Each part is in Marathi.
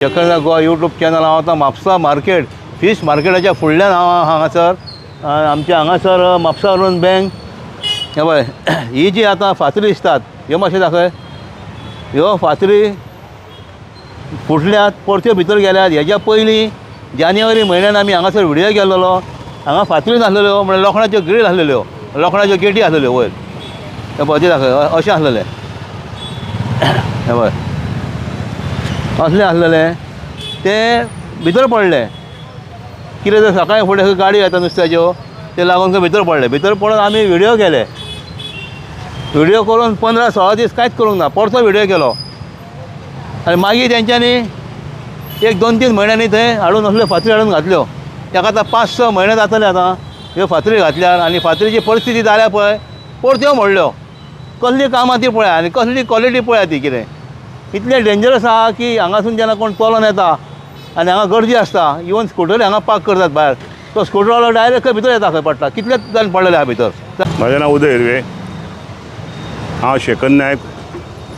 शेखर गोवा यूट्यूब चॅनल हांव म्हापसा मार्केट फिश मार्केटाच्या फुडल्यान हांगासर आमच्या हांगासर म्हापसा अरून बँक हे पळय ही जी आतां फातरी दिसतात ह्यो मातशें दाखय ह्यो फातरी फुटल्यात परत्यो भितर गेल्यात हेज्या पयलीं जानेवारी म्हयन्यान आमी हांगासर व्हिडियो केल्लो हांगा फातरी नासलेल्यो म्हळ्यार लोखणाच्यो ग्रील आसलेल्यो लोखणाच्यो गेटी आसलेल्यो वयर हे पळय ते दाखय अशें आसलेलें हे पळय असले आसलेले ते भितर पडले कितें तर सकाळीं फुडें गाडी येता नुस्त्याच्यो ते लागून भितर पडून आमी व्हिडियो केले व्हिडियो करून 15-16 दीस कांयच करूंक ना परतो व्हिडियो केलो आनी मागीर तेंच्यांनी 1-2-3 म्हयन्यांनी थंय हाडून असल्यो फातरी हाडून घातल्यो ताका आतां 5-6 म्हयने जातले आतां ह्यो फातरी घातल्यार आनी फातरीची परिस्थिती जाल्या पळय परत्यो मोडल्यो कसली कामां ती पळया आनी कसली क्वॉलिटी पळया ती कितें इतलें डेंजरस आहा की हांगासून जेन्ना कोण चलोन येता आनी हांगा गर्दी आसता इवन स्कूटर हांगा पार्क करतात भायर तो स्कूटरवालो डायरेक्ट भितर येता खंय पडटा कितलेच जाण पडलेले आहा भितर. म्हजें नांव उदय हिरवे हांव शेखर नायक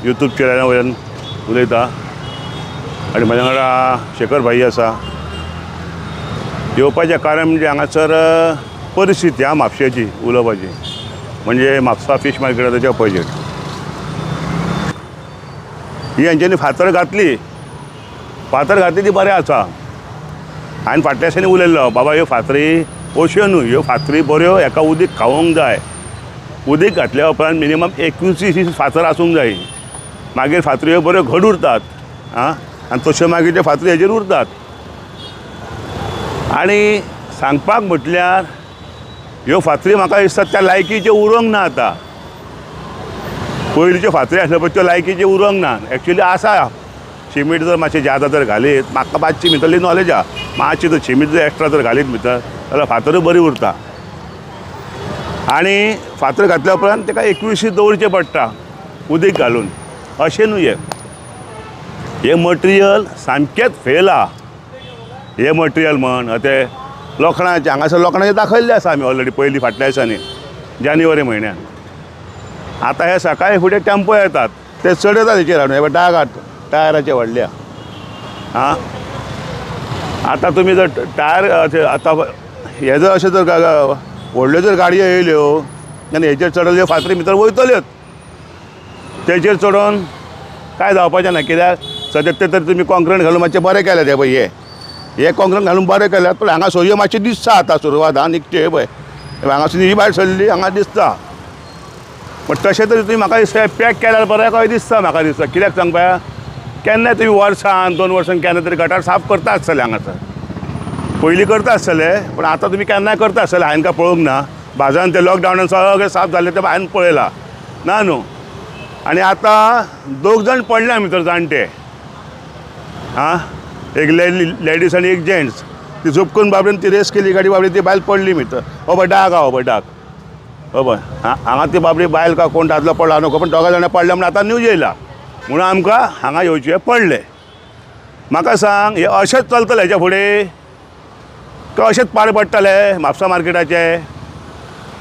यूट्यूब चॅनला वयल्यान उलयतां आनी म्हज्या वांगडा शेखर भाई आसा. येवपाचें कारण म्हणजे हांगासर परिस्थिती आहा म्हापशेची उलोवपाची म्हणजे म्हापसा फीश मार्केटाचे ऑपोजीट ही हांच्यांनी फातर घातली ती बरें आसा. हांवें फाटल्या दिसांनी उलयल्लो बाबा ह्यो फातरी अश्यो न्हू ह्यो फातरी बऱ्यो हेका उदीक खावंक जाय उदीक घातल्या उपरांत मिनिमम 21 दीस फातर आसूंक जाय मागीर फातऱ्यो बऱ्यो घट उरतात आनी तश्यो मागीर त्यो फातरी हेजेर उरतात. आनी सांगपाक म्हटल्यार ह्यो फातरी म्हाका दिसता त्या लायकीच्यो उरोंक ना आतां. पयलींच्यो फातरी आसल्यो पळय त्यो लायकीच्यो उरोंक ना एक्चुली आसा शिमीट जर मातशें ज्यादा जर घालीत म्हाका मातशी भितरली नॉलेज आहा मातशी जर शिमीट जर एक्स्ट्रा जर घालीत भितर जाल्यार फातरूय बरी उरता. आनी फातर घातल्या उपरांत ताका 21 दीस दवरचें पडटा उदीक घालून अशें न्हू हें मटिरियल सामकेंच फेल आहा. हें मटिरियल म्हण ते लोखणाचें हांगासर लोखणाचें दाखयल्लें आसा आमी ऑलरेडी पयलीं फाटल्या दिसांनी जानेवारी म्हयन्यान. आतां हे सकाळी फुडें टेम्पो येतात ते चडयतात हेचेर हाडून हे डाग टायराचे व्हडल्या आतां तुमी जर टायर आतां हे जर अशें जर व्हडल्यो जर गाडयो येयल्यो आनी हेचेर चडल्यो फातरी भितर वयतल्योच तेचेर चडोवन कांय जावपाचें ना कित्याक सद्याक ते तर तुमी कॉन्क्रीट घालून मातशें बरें केलें तें पळय हे कॉन्क्रीट घालून बरें केल्यात पूण हांगा सोयो मातशी दिसता आतां सुरवात निकचे पळय हांगासून ही भायर सरली हांगा दिसता पण तशें तरी तुमी म्हाका दिसता पॅक केल्यार बरें कशें दिसता म्हाका दिसता कित्याक सांगपा केन्नाय तुमी वर्सान 2 वर्सान केन्ना तरी गटार साफ करता आसतले हांगासर पयलीं करता आसतले पण आतां तुमी केन्नाय करता आसतले हांवें काय पळोवंक ना बाजारान ते लॉकडावनान सगळें साफ जाल्लें तें हांवें पळयलां ना न्हू. आनी आतां 2 जाण पडल्या भितर जाणटे एक लेडीज आनी एक जेंट्स ती झुपकून बाबडीन ती रेस केली गाडी बाबडी ती बायल पडली भितर हो पळय डाग आहा हो पळय डाग हो पळय हांगा ती बाबडी बायल का कोण दादलो पडला न्हू पण 2 जाणां पडल्या म्हणून आतां न्यूज येयला म्हणून आमकां हांगा येवचें पडलें. म्हाका सांग हे अशेंच चलतलें हेच्या फुडें काय अशेंच पाड पडटले म्हापसा मार्केटाचे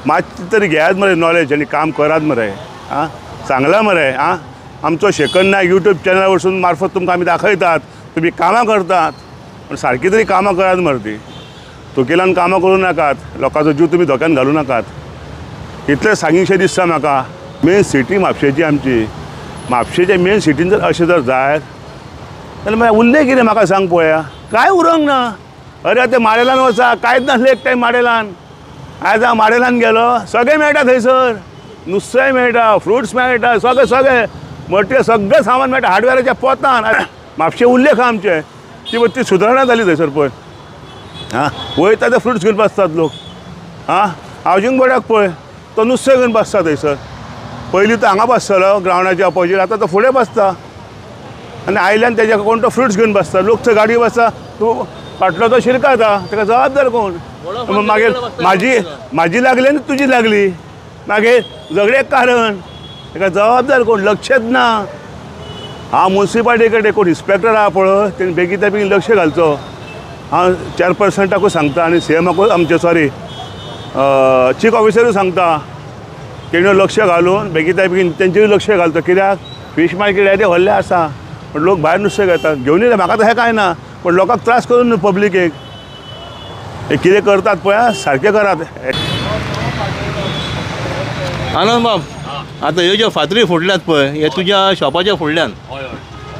मातशी तरी घेयात मरे नॉलेज आनी काम करात मरे सांगलां मरे आमचो शेखर नायक यूट्यूब चॅनला वरसून मार्फत तुमकां आमी दाखयतात तुमी कामां करतात पण सारकी तरी कामां करात मरे ती चुकिलान कामां करूं नाकात लोकांचो जीव तुमी धोक्यान घालूं नाकात इतलें सांगीशें दिसता म्हाका. मेन सिटी म्हापशेची आमची म्हापशेच्या मेन सिटीन जर अशें जर जायत जाल्यार मागीर उरलें कितें म्हाका सांग पळया कांय उरोंक ना. अरे ते माडेलान वचा कांयच नासलें एक टायम माडेलान आयज हांव माडेलान गेलो सगळें मेळटा थंयसर नुस्तेंय मेळटा फ्रुट्स मेळटा सगळें मटेरियल सगळें सामान मेळटा हार्डवेराच्या पोतान म्हापशें उरलें खंय आमचें ती सुदारणा जाली थंयसर पळय वयता ते फ्रुट्स घेवन बसतात लोक हावजींग बोर्डाक पळय तो नुस्तें घेवन बसता थंयसर पयलीं तो हांगा बसतलो ग्रावंडाच्या ऑपोजीट आतां तो फुडें बसता आनी आयल्यान तेज्या कोण तो फ्रुट्स घेवन बसता लोक थंय गाडी बसता तूं फाटलो तो शिरकाता ताका जबाबदार कोण मागीर म्हाजी लागली आनी तुजी लागली मागीर झगड्याक कारण ताका जबाबदार कोण लक्षच ना. हांव म्युन्सिपाल्टी कडेन कोण इन्स्पेक्टर आहा पळय तेणी बेगीन बेगीन लक्ष घालचो हांव चॅरपर्सनाकूय सांगता आनी सीएमाकूय आमचे सॉरी चीफ ऑफिसरूय सांगता तेणें लक्ष घालून बेगीन बेगीन तेंचेरूय लक्ष घालता कित्याक फीश मार्केट आहे ते व्हडलें आसा पण लोक भायर नुस्तें घेतात घेवन येयले म्हाका तशें कांय ना पण लोकांक त्रास करून न्हू पब्लिकेक हे कितें करतात पळय सारकें करात. आनंद बाब आतां ह्यो ज्यो फातरी फुटल्यात पळय हे तुज्या शॉपाच्या फुडल्यान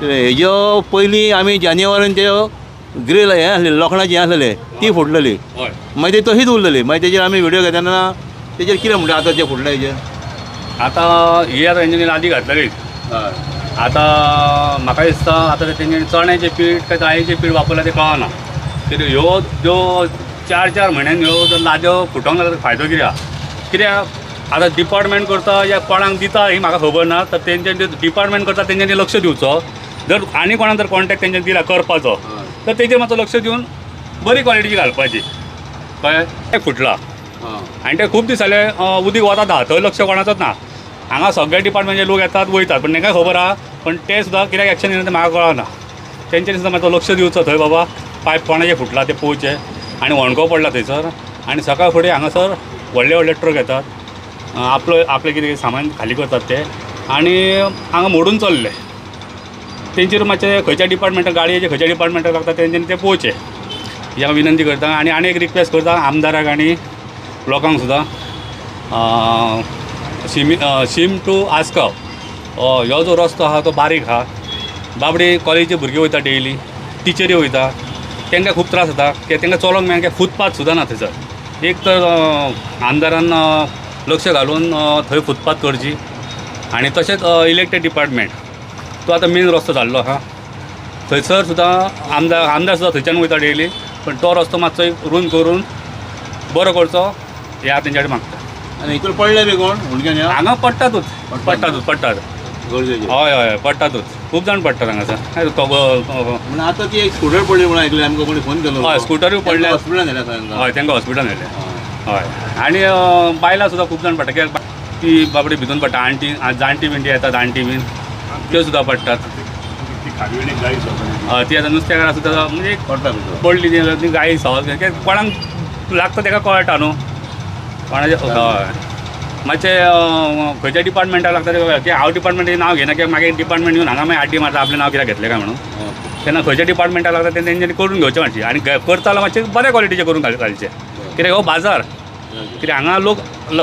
हेज्यो पयलीं आमी जानेवारीन त्यो ग्रील हें आसलेलें लोखणाचें हें आसलेलें ती फुटलेली मागीर ती तशीच उरलेली मागीर तेजेर आमी व्हिडियो घेताना तेजेर कितें म्हणटा आतां तें फुटलें हेजेर आतां ही आतां तेंच्यांनी लादी घातलेली आतां म्हाका दिसता आतां तेंच्यांनी चण्याचें पीठ काय दाळीचें पीठ वापरलां तें कळना कित्याक ह्यो ज्यो 4 म्हयन्यान ह्यो जर लाद्यो फुटोंक लागल्या फायदो कितें आहा कित्याक आतां डिपार्टमेंट करता या कोणाक दिता ही म्हाका खबर ना तर तेंच्यांनी डिपार्टमेंट करता तेंच्यांनी लक्ष दिवचो जर आनी कोणाक जर कॉन्टॅक्ट तेंच्यांनी दिला करपाचो तर तेजेर मातसो लक्ष दिवन बरी क्वॉलिटीची घालपाची कळ्ळें तें फुटलां आनी ते खूब दीस जाले उदीक वतात आहा थंय लक्ष कोणाचोच ना हांगा सगळे डिपार्टमेंटचे लोक येतात वयतात पण तांकां खबर आहा पण ते सुद्दां कित्याक एक्शन घेना तें म्हाका कळना तेंच्यांनी सुद्दां मातसो लक्ष दिवचो थंय बाबा पायप कोणाचें फुटलां तें पळोवचें आनी होणको पडला थंयसर आनी सकाळ फुडें हांगासर व्हडले व्हडले ट्रक येतात आपलें कितें सामान खाली करतात ते आनी हांगा मोडून चल्ले तेंचेर मातशें खंयच्या डिपार्टमेंटाक गाडयेचे खंयच्या डिपार्टमेंटाक लागता तेंच्यांनी तें पळोवचें ही हांव विनंती करता आनी एक रिक्वेस्ट करता आमदाराक आनी लोकांक सुद्दां शिम टू आसगांव हो जो रस्तो आहा तो बारीक आहा बाबडे कॉलेजीचे भुरगे वयता डेली टिचरी वयता तांकां खूब त्रास जाता कित्याक तांकां चलोंक मेळना कित्याक फुटपाथ सुद्दां ना थंयसर एक तर आमदारान लक्ष घालून थंय फुटपाथ करची आनी तशेंच इलेक्टेड डिपार्टमेंट तो आतां मेन रस्तो जाल्लो आहा थंयसर सुद्दां आमदार सुद्दां थंयच्यान वयता डेली पण तो रस्तो मातसो एक रूंद करून बरो करचो हें हांव तेंच्या कडेन मागता. आनी हितून पडले बी कोण हुडक्यान हांगा पडटातूच गरजेचें हय पडटातूच खूब जाण पडटात हांगासर म्हणून आतां ती एक स्कूटर पडली म्हणून आयकलें आमकां कोणी फोन केलो हय स्कुटरूय पडले हॉस्पिटलान व्हेला तांकां हय तांकां हॉस्पिटलान व्हेले हय आनी बायलां सुद्दां खूब जाण पडटा कित्याक ती बाबडी भितून पडटा आंटी जाणटी बिणटी येतात जाणटी बीन त्यो सुद्दां पडटात हय ती आतां नुस्तेकारां सुद्दां म्हणजे पडली ती गायी सवाल कित्याक कोणाक लागता ताका कळटा न्हू कोणाचें हय मातशें खंयच्या डिपार्टमेंटाक लागता की हांव डिपार्टमेंटाचें नांव घेना कित्याक मागीर डिपार्टमेंट येवन हांगा मागीर आड्डी मारता आपलें नांव कित्याक घेतलें काय म्हणून तेन्ना खंयच्या डिपार्टमेंटाक लागता तें तेंच्यांनी करून घेवचें मातशें आनी करता जाल्यार मातशें बऱ्या क्वॉलिटीचें करून घालचें कित्याक हो बाजार कित्याक हांगा लोक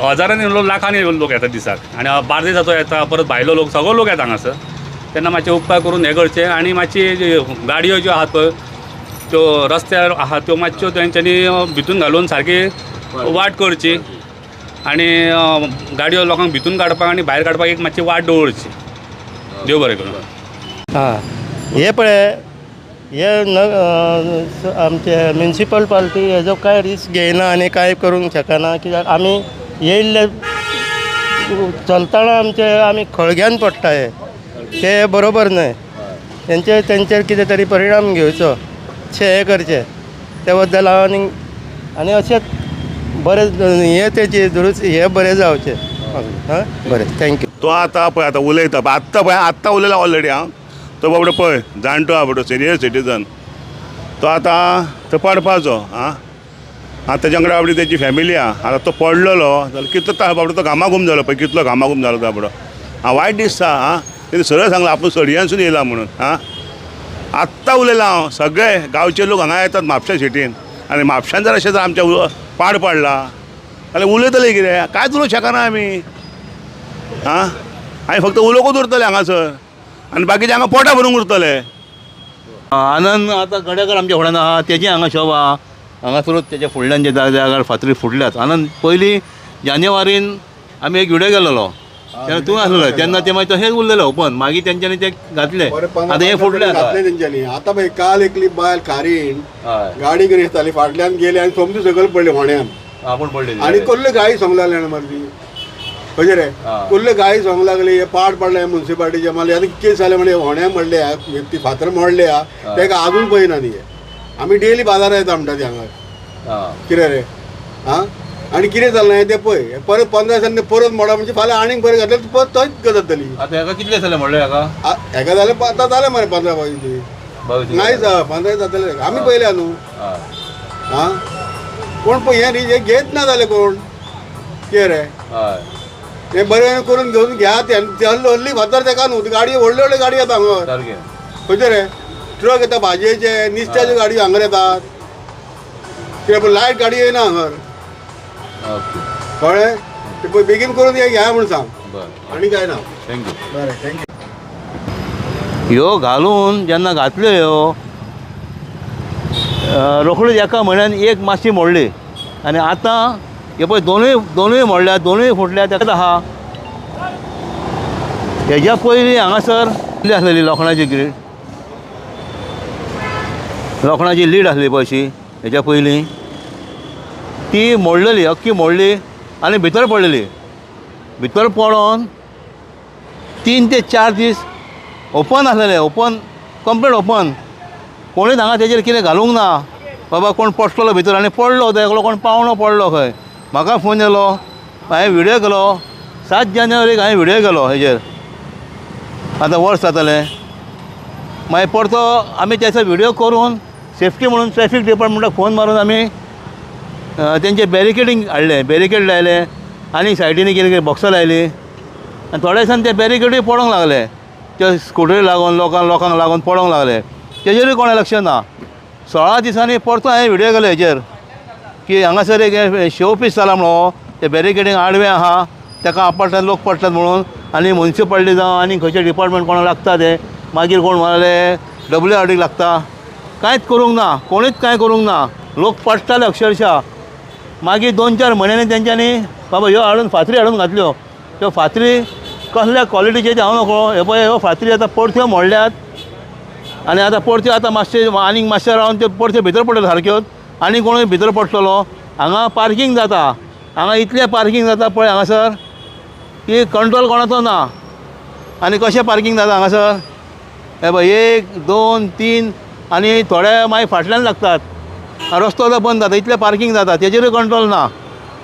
हजारांनी लाखांनी लोक येतात दिसाक आनी बार्देसाचो येता परत भायलो लोक सगळो लोक येता हांगासर तेन्ना मातशें उपकार करून हें करचें आनी मातशी गाडयो ज्यो आहात पळय त्यो रस्त्यार आहात त्यो मातश्यो तेंच्यांनी भितून घालून सारकी वाट करची आनी गाडयो लोकांक भितून काडपाक आनी भायर काडपाक एक मातशी वाट दवरची देव बरें करूं. हे पळय हे आमचे म्युन्सिपल पार्टी हेजो कांय रिस्क घेयना आनी कांय करूंक शकना कित्याक आमी येयल्ले चलतना आमी खळग्यान पडटा ते बरोबर न्हय तेंचेर कितें तरी परिणाम घेवचो हे करचें त्या बद्दल हांव आनी अशेंच बरें हें तेची दुरुस्त हें बरें जावचें बरें थँक्यू. तो आतां पळय आतां उलयता आत्तां उलयला ऑलरेडी हांव तो बाबडो पळय जाणटो आहा बाबडो सिनियर सिटीजन तो आतां तो पडपाचो आतां तेच्या कडेन बाबडी तेची फॅमिली आहा आतां तो पडलेलो जाल्यार कितलो बाबडो तो घामाघूम जालो पळय कितलो घामाघूम जालो तो बाबडो वायट दिसता तेणी सरळ सांगलां आपूण सडयांसून येयला म्हणून आत्तां उलयलां हांव सगळे गांवचे लोक हांगा येतात म्हापश्या सिटीन आनी म्हापश्यान जर अशें जर आमच्या पाड पडला जाल्यार उलयतले कितें कांयच उलोवंक शकना आमी फक्त उलोवंकूच उरतले हांगासर आनी बाकीचे हांगा पोटां भरूंक उरतले. आनंद आतां गडेकर आमच्या फुड्यान आहा तेजी हांगा शॉप आहा हांगासरूच तेच्या फुडल्यान जे जाग्यार फातरी फुटल्यात. आनंद पयलीं जानेवारीन आमी एक व्हिडियो केल्लो तेन्ना तूं आसलो तेन्ना ते मागीर तशेंच उरलेले ओपन मागीर तेंच्यांनी ते घातले आतां हे फुटले तेंच्यांनी आतां पळय काल एकली बायल खारीण गाडी घेवन येताली फाटल्यान गेली आनी सोमती सकयल पडले होण्यान आपूण पडले आनी कसले गायी सोंग लागले जाणा मर्दी कशें रे कसले गायी सोंग लागली हे पाड पडले म्युन्सिपाल्टीचे मागीर आतां केस जाले म्हणजे होण्या मोडले ती फातर मोडले तेका आजून पळयना न्ही आमी डेली बाजारात येता म्हणटा ती हांगा कितें रे आनी कितें जालें तें पळय परत 15 दिसांनी परत मोडा म्हणजे फाल्यां आनीक बरें घातलें परत थंयच गजाल जातली. आतां हेका कितले जाले म्हणले हेका जालें आतां जालें मरे 15-20 नाही 15 जातले आमी पळयल्या न्हू कोण पळय हें घेत ना जालें कोण कितें रे तें बरें करून घेवन घ्या हल्ली फातर तेका न्हू गाडयो व्हडल्यो व्हडल्यो गाडयो येता हांगा खंयचे रे ट्रक येता भाजयेचे निश्च्याच्यो गाडयो हांगर येतात कित्याक पूण लायट गाडी येयना हांगर ओके कळ्ळें ते पळय बेगीन करून घ्या म्हणून सांग बरें आनी काय ना थँक्यू बरें थँक्यू ह्यो घालून जेन्ना घातल्यो ह्यो रोखडीच एका म्हयन्यान एक मातशी मोडली आनी आतां हे पळय दोनूय मोडल्या दोनूय फुटल्या तेका आहा हेज्या पयलीं हांगासर कितली आसलेली लोखणाची ग्रीड लोखणाची लीड आसली पळय अशी हेज्या पयलीं ती मोडलेली अख्खी मोडली आनी भितर पडलेली भितर पडोन 3 ते 4 दीस ओपन आसलेले ओपन कंप्लीट ओपन कोणीच हांगा तेजेर कितें घालूंक ना बाबा कोण पडटलो भितर आनी पडलो तो एकलो कोण पावणो पडलो खंय म्हाका फोन येयलो हांवें व्हिडियो केलो 7 जानेवारीक हांवें व्हिडियो केलो हेजेर आतां वर्स जातलें मागीर परतो आमी त्याचो व्हिडियो करून सेफ्टी म्हणून ट्रॅफिक डिपार्टमेंटाक फोन मारून आमी तेंचे बॅरिकेडींग हाडलें बॅरिकेड लायले आनी सायडीनी कितें कितें बॉक्सां लायली आनी थोड्या दिसान ते बॅरिकेडूय पडोंक लागले ते स्कुटरी लागून लोकांक लागून पडोंक लागले तेजेरूय कोणें लक्ष ना 16 दिसांनी परतो हांवें व्हिडियो केलो हेजेर की हांगासर एक शो पीस जाला म्हणून ते बॅरिकेडींग आडवें आहा ताका आपटतात लोक पडटात म्हणून आनी म्युन्सिपाल्टी जावं आनी खंयचे डिपार्टमेंट कोणाक लागता ते मागीर कोण म्हणाले WRDक लागता कांयच करूंक ना कोणीच कांय करूंक ना लोक पडटाले अक्षरशा मागीर 2-4 म्हयन्यांनी तेंच्यांनी बाबा ह्यो हाडून फातरी हाडून घातल्यो त्यो फातरी कसल्या क्वॉलिटीचे ते हांव नकळो हे पळय ह्यो फातरी आतां परत्यो मोडल्यात आनी आतां परत्यो आतां मातशे आनीक मातशे रावन त्यो परत्यो भितर पडल्यो सारक्योच आनी कोणूय भितर पडटलो हांगा पार्किंग जाता हांगा इतलें पार्किंग जाता पळय हांगासर की कंट्रोल कोणाचो ना आनी कशें पार्किंग जाता हांगासर हे पळय 1, 2, 3 आनी थोडे मागीर फाटल्यान लागतात रस्तो तो बंद जाता इतलें पार्किंग जाता तेजेरूय कंट्रोल ना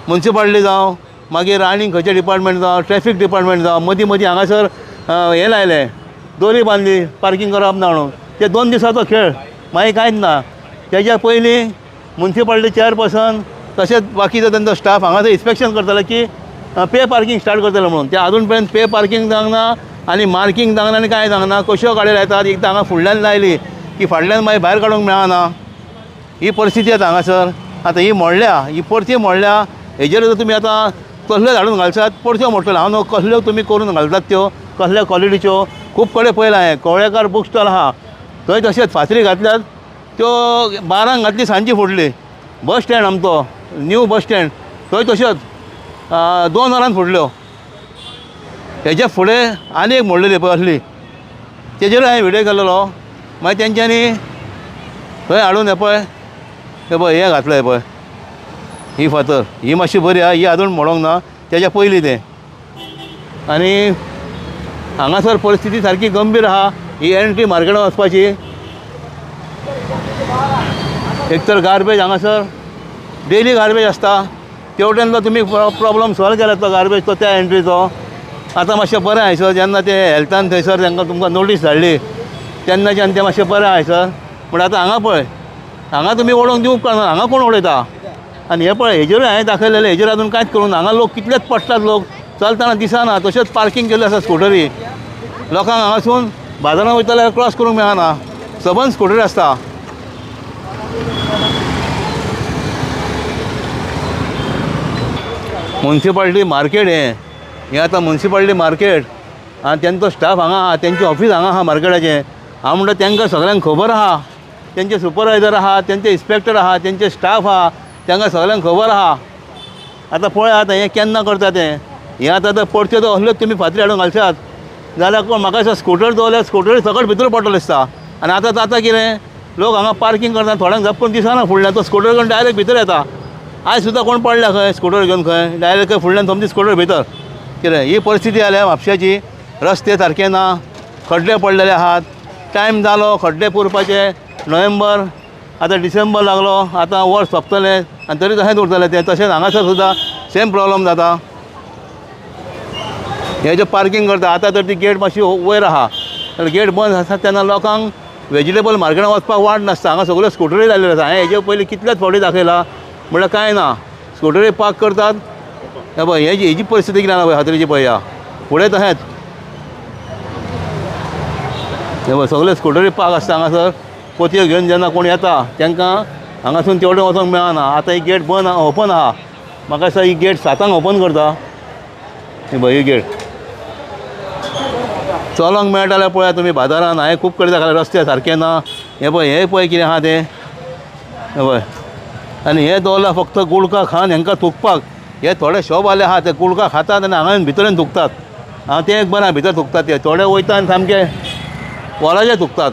म्युन्सिपाल्टी जावं मागीर आनी खंयचे डिपार्टमेंट जावं ट्रॅफिक डिपार्टमेंट जावं मदीं मदीं हांगासर हें लायलें दोरी बांदली पार्किंग करप ना म्हणून ते 2 दिसाचो खेळ मागीर कांयच ना तेज्या पयलीं म्युन्सिपाल्टी चेअरपर्सन तशेंच बाकीचो तेंचो स्टाफ हांगासर इन्स्पेक्शन करताले की पे पार्किंग स्टार्ट करतले म्हणून ते आजून पर्यंत पे पार्किंग जावंक ना आनी मार्किंग जावंक ना आनी कांय जावंक ना कश्यो गाडयो लायतात एकदां हांगा फुडल्यान लायली की फाटल्यान मागीर भायर काडूंक मेळना ही परिस्थिती आतां हांगासर आतां ही मोडल्या ही परती मोडल्या हेजेर जर तुमी आतां कसल्यो धाडून घालशात परत्यो मोडटल्यो हांव न्हू कसल्यो तुमी करून घालतात त्यो कसल्या क्वॉलिटीच्यो खूब कडेन पयला हांवें कवळेकार बूक स्टॉल आहा थंय तशेंच फातरी घातल्यात त्यो 12 घातली सांजची फुटली बस स्टँड आमचो न्यू बस स्टँड थंय तश्योच 2 वरांत फुटल्यो हेजे फुडें आनी एक मोडलेली पळय असली तेजेरूय हांवें व्हिडियो केल्लो मागीर तेंच्यांनी थंय हाडून हे पळय हे घातलें पळय ही फातर ही मातशी बरी आहा ही आजून मोडोंक ना तेज्या पयलीं तें आनी हांगासर परिस्थिती सारकी गंभीर आहा ही एंट्री मार्केटान वचपाची एक तर गार्बेज हांगासर डेली गार्बेज आसता तेवटेन तुमी प्रॉब्लम सॉल्व केला तो गार्बेज तो त्या एंट्रीचो आतां मातशें बरें आहाय सर जेन्ना ते हेल्थान थंयसर तांकां तुमकां नोटीस धाडली तेन्नाच्यान तें मातशें बरें आहाय सर पूण आतां हांगा पळय हांगा तुमी ओडोवंक दिवंक कळना हांगा कोण उडयता आनी हे पळय हेजेरूय हांवें दाखयलेलें हेजेर आजून कांयच करूंक ना हांगा लोक कितलेच पडटात लोक चलतना दिसना तशेंच पार्किंग केल्ली आसा स्कुटरी लोकांक हांगासून बाजारांत वयता जाल्यार क्रॉस करूंक मेळना सबंद स्कुटरी आसता म्युन्सिपाल्टी मार्केट हें आतां म्युन्सिपाल्टी मार्केट आनी तेंचो स्टाफ हांगा आहा तेंचें ऑफीस हांगा आहा मार्केटाचें हांव म्हणटा तेंकां सगळ्यांक खबर आहा तेंचे सुपरवायझर आहा तेंचे इन्स्पेक्टर आहा तेंचे स्टाफ आहा तेंकां सगळ्यांक खबर आहा आतां पळय आतां हें केन्ना करता तें हें आतां परत्यो तो असल्योच तुमी फातरी हाडून घालशात जाल्यार कोण म्हाका दिसता स्कुटर दवरल्यार स्कुटरी सकट भितर पडटलो दिसता आनी आतां जाता कितें लोक हांगा पार्किंग करता थोड्यांक झपकून दिसना फुडल्यान तो स्कुटर घेवन डायरेक्ट भितर येता आयज सुद्दां कोण पडल्या खंय स्कुटर घेवन खंय डायरेक्ट खंय फुडल्यान समजी स्कुटर भितर कितें ही परिस्थिती जाल्या म्हापश्याची रस्ते सारके ना खड्डे पडलेले आहात टायम जालो खड्डे पुरपाचे नोव्हेंबर आतां डिसेंबर लागलो आतां वर्स सोंपतलें आनी तरी तशेंच उरतलें तें तशेंच हांगासर सुद्दां सेम प्रॉब्लम जाता हे जे पार्किंग करता आतां तर ती गेट मातशी वयर आहा जाल्यार गेट बंद आसा तेन्ना लोकांक वेजिटेबल मार्केटान वचपाक वाट नासता हांगा सगळ्यो स्कुटरी लायल्यो आसा हांवें हेजे पयलीं कितलेच फावटी दाखयला म्हळ्यार कांय ना स्कुटरी पार्क करतात हे पळय हेजी परिस्थिती कितें ना पळय हातरीची पळय ह्या फुडें तशेंच हे पळय सगळे स्कुटरी पार्क आसता हांगासर. पोतयो घेवन जेन्ना कोण येता तांकां हांगासून तेवढें वचोंक मेळना. आतां ही गेट बंद ओपन आहा. म्हाका दिसता ही गेट 7 ओपन करता. ही पळय ही गेट चलोंक मेळटा जाल्यार पळया तुमी बाजारान. हांवें खूब कडेन दाखयला रस्ते सारके ना. हे पळय कितें आहा तें. हे पळय आनी हे दवरला फक्त गुडका खावन हांकां थुकपाक. हे थोडे शॉप वाले आहा ते गुडका खातात आनी हांगा भितरेन थुकतात. हांव तें एक बरें भितर थुकतात ते. थोडे वयता आनी सामके वॉलाचेर थुकतात.